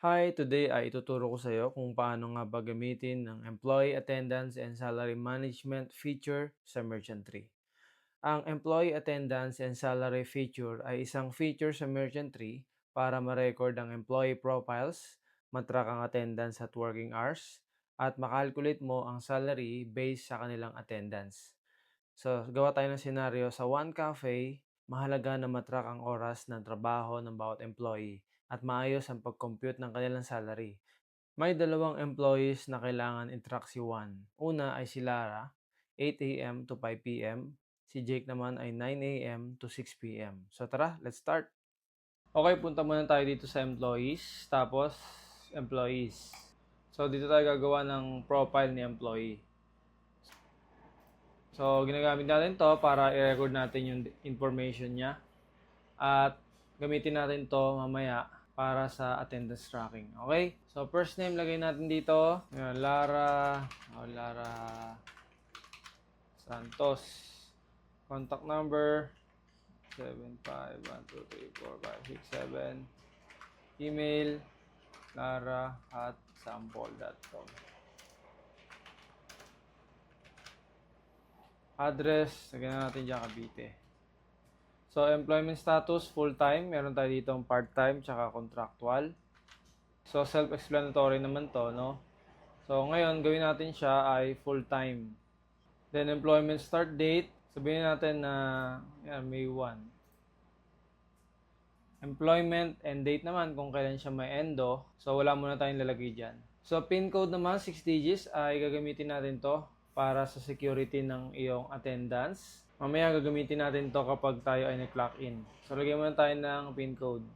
Hi, today ay ituturo ko sa iyo kung paano nga ba gamitin ng Employee Attendance and Salary Management feature sa Merchantry. Ang Employee Attendance and Salary feature ay isang feature sa Merchantry para ma-record ang employee profiles, matrack ang attendance at working hours, at makalculate mo ang salary based sa kanilang attendance. So, gawa tayo ng senaryo sa one cafe, mahalaga na matrack ang oras ng trabaho ng bawat employee at maayos ang pag-compute ng kanilang salary. May dalawang employees na kailangan i-track si Juan. Una ay si Lara, 8 a.m. to 5 p.m. Si Jake naman ay 9 a.m. to 6 p.m. So tara, let's start! Okay, punta muna tayo dito sa employees, tapos employees. So dito tayo gagawa ng profile ni employee. So, ginagamit natin to para i-record natin yung information niya. At gamitin natin to mamaya para sa attendance tracking. Okay? So, first name lagay natin dito. Lara Santos. Contact number 75123456 Email lara@sample.com. Address, lagyan na natin dyan Cavite. So, employment status, full-time. Meron tayo dito part-time, tsaka contractual. So, self-explanatory naman to, no? So, ngayon, gawin natin siya ay full-time. Then, employment start date. Sabihin natin na, May 1. Employment end date naman, kung kailan siya may endo. So, wala muna tayong lalagay dyan. So, PIN code naman, 6 digits, ay gagamitin natin to para sa security ng iyong attendance. Mamaya gagamitin natin to kapag tayo ay nag-clock in. So, lagyan muna tayo ng PIN code.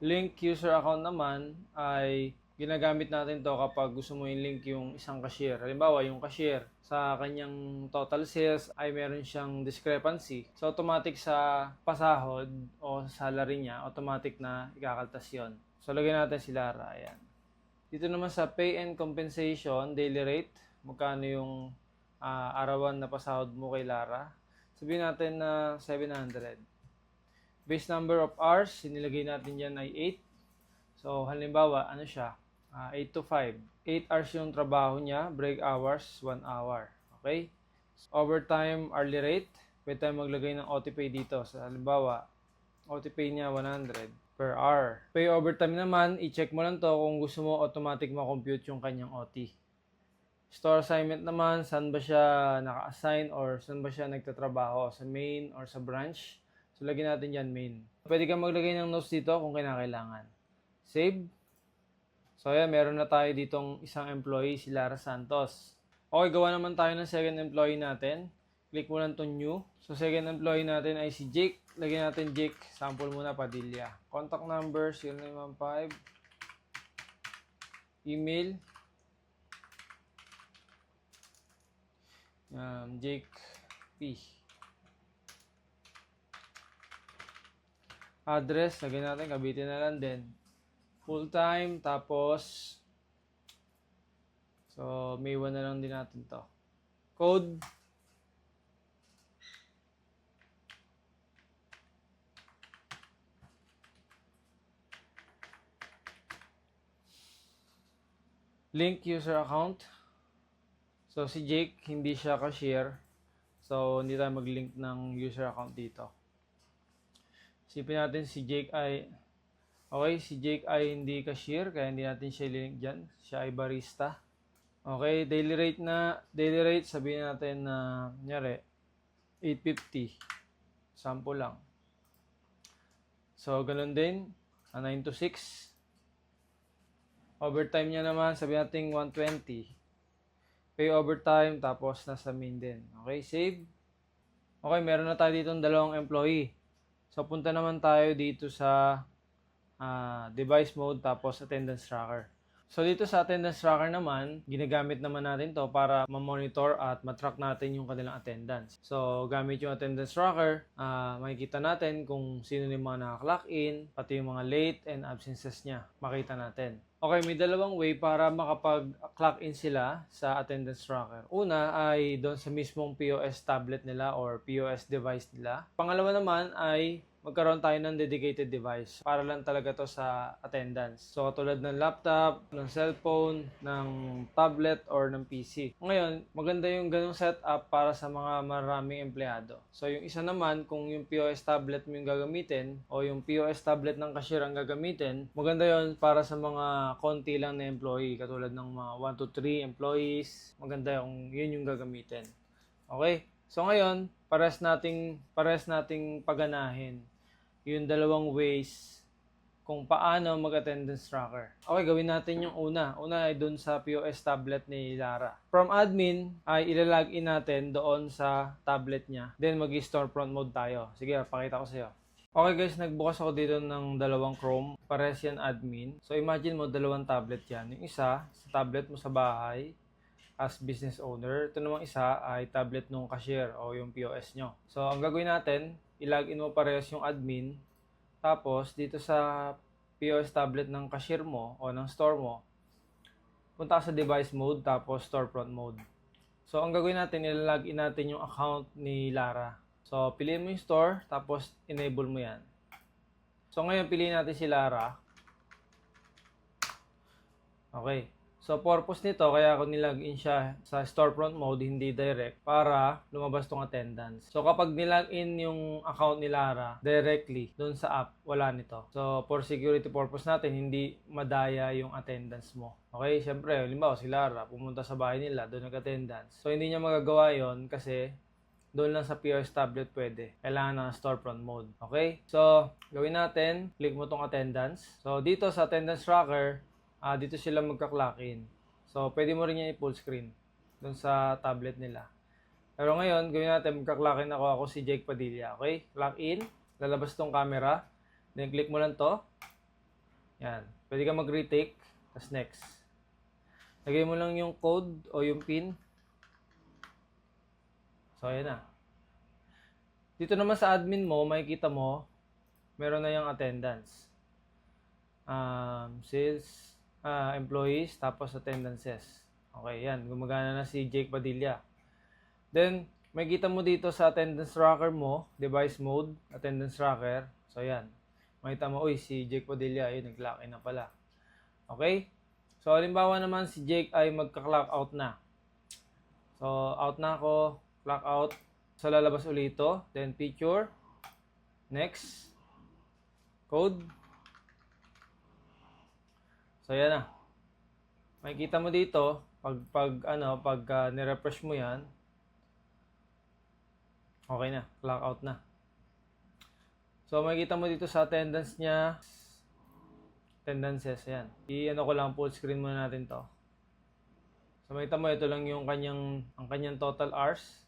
Link user account naman ay ginagamit natin to kapag gusto mo i-link yung isang cashier. Halimbawa, yung cashier sa kanyang total sales ay meron siyang discrepancy. So, automatic sa pasahod o salary niya, automatic na ikakaltas yon. So, lagyan natin si Lara. Ayan. Dito naman sa pay and compensation, daily rate, magkano yung arawan na pasahod mo kay Lara. Sabihin natin na 700. Base number of hours, sinilagay natin dyan ay 8. So, halimbawa, ano siya? 8 to 5. 8 hours yung trabaho niya, break hours, 1 hour. Okay? Overtime hourly rate, pwede tayo maglagay ng OT pay dito. So, halimbawa, OT pay niya 100 per hour. Pay overtime naman, i-check mo lang to kung gusto mo automatic ma-compute yung kanyang OT. Store assignment naman, saan ba siya naka-assign or saan ba siya nagtatrabaho? Sa main or sa branch? So, lagyan natin dyan main. Pwede kang maglagay ng notes dito kung kinakailangan. Save. So, ayan, meron na tayo ditong isang employee, si Lara Santos. Okay, gawa naman tayo ng second employee natin. Click mo lang itong new. So, second employee natin ay si Jake. Lagyan natin Jake. Sample muna, Padilla. Contact number, 0915. Email. Jake P. Address, lagyan natin, Cavite na lang din. Full time, tapos so, May 1 na lang din natin to. Code. Link user account. So, si Jake, hindi siya cashier. So, hindi tayo mag-link ng user account dito. Isipin natin si Jake ay, okay, si Jake ay hindi cashier, kaya hindi natin siya i-link dyan. Siya ay barista. Okay, daily rate, sabihin natin na, kunyari, 850. Sample lang. So, ganun din, 9 to 6. Overtime niya naman, sabihin natin 120. Pay overtime, tapos nasa main din. Okay, save. Okay, meron na tayo dito ng dalawang employee. So, punta naman tayo dito sa device mode, tapos attendance tracker. So, dito sa attendance tracker naman, ginagamit naman natin to para ma-monitor at ma-track natin yung kanilang attendance. So, gamit yung attendance tracker, makikita natin kung sino yung mga naka-clock in, pati yung mga late and absences niya. Makita natin. Okay, may dalawang way para makapag-clock in sila sa attendance tracker. Una ay doon sa mismong POS tablet nila or POS device nila. Pangalawa naman ay magkaroon tayo ng dedicated device. Para lang talaga to sa attendance. So, katulad ng laptop, ng cellphone, ng tablet, or ng PC. Ngayon, maganda yung ganung setup para sa mga maraming empleyado. So, yung isa naman, kung yung POS tablet mo yung gagamitin, o yung POS tablet ng cashier ang gagamitin, maganda yon para sa mga konti lang na employee, katulad ng mga 1 to 3 employees. Maganda yung yun yung gagamitin. Okay? So ngayon, pares nating paganahin yung dalawang ways kung paano mag-attendance tracker. Okay, gawin natin yung una. Una ay dun sa POS tablet ni Lara. From admin ay ilalagin natin doon sa tablet niya. Then mag-storefront mode tayo. Sige, pakita ko sa iyo. Okay guys, nagbukas ako dito ng dalawang Chrome. Pares yan admin. So imagine mo, dalawang tablet yan. Yung isa, sa tablet mo sa bahay, as business owner. Ito namang isa ay tablet nung cashier o yung POS nyo. So, ang gagawin natin, ilagin mo parehas yung admin. Tapos, dito sa POS tablet ng cashier mo o ng store mo, punta ka sa device mode, tapos storefront mode. So, ang gagawin natin, ilalagin natin yung account ni Lara. So, piliin mo yung store, tapos enable mo yan. So, ngayon, piliin natin si Lara. Okay. So, purpose nito, kaya ako nilagin siya sa storefront mode, hindi direct, para lumabas tong attendance. So, kapag nilagin yung account ni Lara directly dun sa app, wala nito. So, for security purpose natin, hindi madaya yung attendance mo. Okay, syempre, halimbawa si Lara, pumunta sa bahay nila, doon nag-attendance. So, hindi niya magagawa yon kasi doon lang sa POS tablet pwede. Kailangan ng storefront mode. Okay? So, gawin natin, click mo tong attendance. So, dito sa attendance tracker, dito sila magka-clock in. So, pwede mo rin yan i-full screen dun sa tablet nila. Pero ngayon, gawin natin, magka-clock in ako si Jake Padilla. Okay? Clock in. Lalabas tong camera. Then, click mo lang to. Yan. Pwede ka mag-retake. Tapos next. Lagay mo lang yung code o yung pin. So, ayan na. Dito naman sa admin mo, makikita mo, meron na yung attendance. Sales, employees, tapos attendances. Okay, yan. Gumagana na si Jake Padilla. Then, makikita mo dito sa attendance tracker mo, device mode, attendance tracker. So, yan. Makita mo, uy, si Jake Padilla, ayun, nag-clock in na pala. Okay? So, halimbawa naman, si Jake ay magka-clock out na. So, out na ako, clock out. So, lalabas ulit ito. Then, picture. Next. Code. So, yan na. Makikita mo dito, pag ni-refresh mo yan, okay na, clock out na. So, makikita mo dito sa attendance niya, attendances, yan. I-ano ko lang, full screen muna natin to. So, makikita mo, ito lang yung ang kanyang total hours.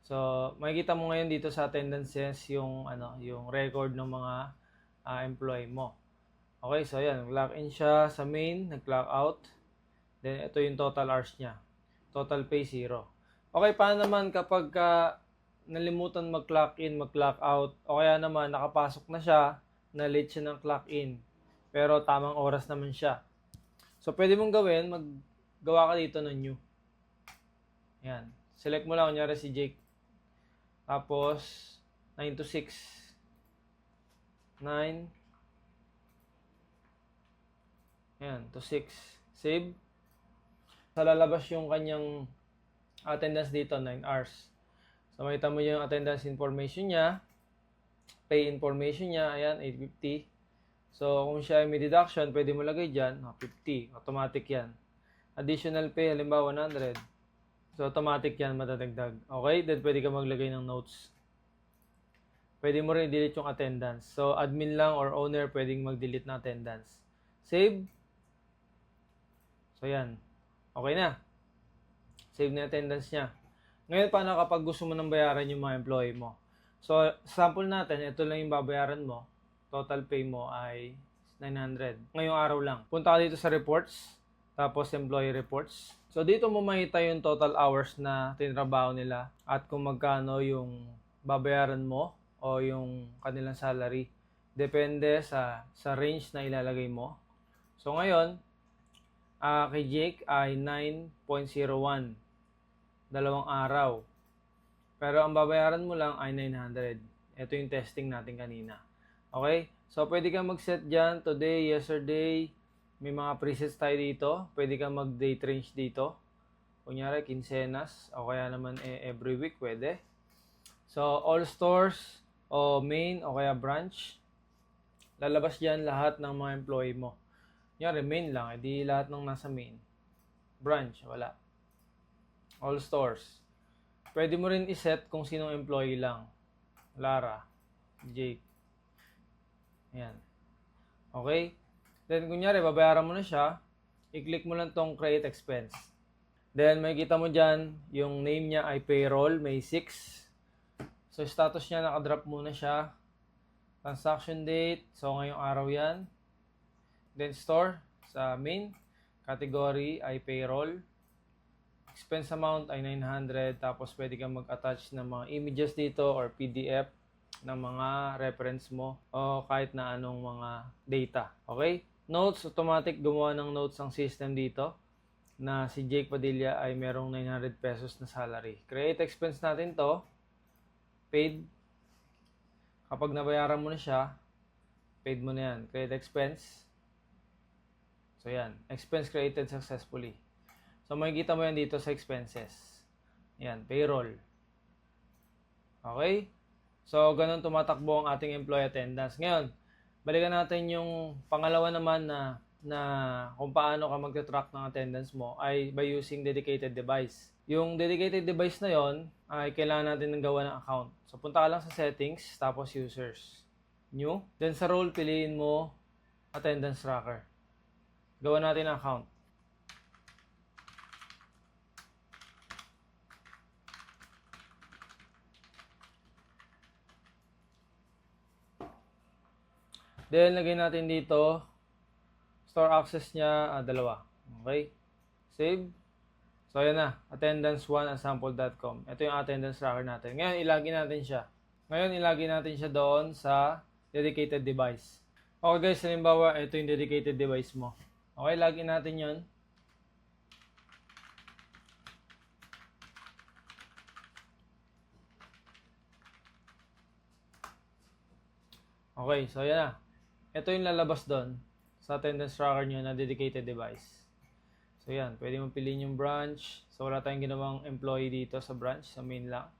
So, makikita mo ngayon dito sa attendances yung record ng mga employee mo. Okay, so yan, nag-clock in siya sa main, nag-clock out. Then, ito yung total hours niya. Total pay 0. Okay, paano naman kapag nalimutan mag-clock in, mag-clock out, o kaya naman nakapasok na siya, na-late siya ng clock in, pero tamang oras naman siya. So, pwede mong gawin, maggawa ka dito ng new. Yan. Select mo lang, kunyari si Jake. Tapos, 9 to 6. 9. Ayan, to 6. Save. So, lalabas yung kanyang attendance dito, 9 hours. So, makita mo yung attendance information niya, pay information niya, ayan, 850. So, kung siya ay may deduction, pwede mo lagay dyan, 50. Automatic yan. Additional pay, halimbawa 100. So, automatic yan, matadagdag. Okay, then pwede ka maglagay ng notes. Pwede mo rin i-delete yung attendance. So, admin lang or owner pwedeng mag-delete ng attendance. Save. So, yan. Okay na. Save na attendance niya. Ngayon, paano kapag gusto mo nang bayaran yung mga employee mo? So, sample natin, ito lang yung babayaran mo. Total pay mo ay 900. Ngayong araw lang. Punta ka dito sa reports, tapos employee reports. So, dito mo makita yung total hours na tinrabaho nila at kung magkano yung babayaran mo o yung kanilang salary. Depende sa range na ilalagay mo. So, ngayon, kay Jake ay 9.01. 2 araw. Pero ang babayaran mo lang ay 900. Ito yung testing natin kanina. Okay? So, pwede kang mag-set dyan, today, yesterday, may mga presets tayo dito. Pwede kang mag-date range dito. Kunyari, quincenas, o kaya naman every week, pwede. So, all stores, o main, o kaya branch, lalabas dyan lahat ng mga employee mo. Kunyari, main lang, edi lahat ng nasa main. Branch, wala. All stores. Pwede mo rin iset kung sinong employee lang. Lara, Jake. Ayan. Okay? Then, kunyari, babayaran mo na siya. I-click mo lang tong create expense. Then, makikita mo dyan, yung name niya ay payroll, May 6. So, status niya, nakadrop muna siya. Transaction date, so ngayong araw yan. Then, store, sa main. Category ay payroll. Expense amount ay 900, tapos pwede kang mag-attach ng mga images dito or PDF ng mga reference mo o kahit na anong mga data. Okay? Notes, automatic gumawa ng notes ang system dito na si Jake Padilla ay merong 900 pesos na salary. Create expense natin to. Paid. Kapag nabayaran mo na siya, paid mo na yan. Create expense. So yan. Expense created successfully. So, makikita mo yan dito sa expenses. Yan, payroll. Okay? So, ganun tumatakbo ang ating employee attendance. Ngayon, balikan natin yung pangalawa naman na kung paano ka mag-track ng attendance mo ay by using dedicated device. Yung dedicated device na yon ay kailangan natin ng gawa ng account. So, punta ka lang sa settings, tapos users. New. Then sa role, piliin mo attendance tracker. Gawa natin ang account. Then, lagay natin dito, store access niya, 2. Okay? Save. So, ayan na. attendance1@sample.com. Ito yung attendance tracker natin. Ngayon, ilagin natin siya. Doon sa dedicated device. Okay guys, halimbawa, ito yung dedicated device mo. Okay, login natin yon. Okay, so ayan na. Ito yung lalabas doon sa attendance tracker nyo na dedicated device. So yan, pwede mo piliin yung branch. So wala tayong ginawang employee dito sa branch, sa main lang.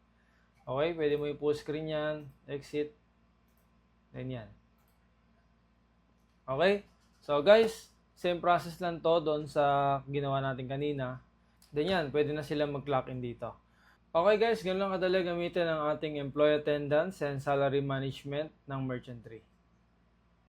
Okay, pwede mo i-full screen yan, exit. Then yan. Okay, so guys, same process lang to doon sa ginawa natin kanina. Then yan, pwede na sila mag-clock in dito. Okay guys, ganun lang kadali gamitin ang ating employee attendance and salary management ng Merchantry.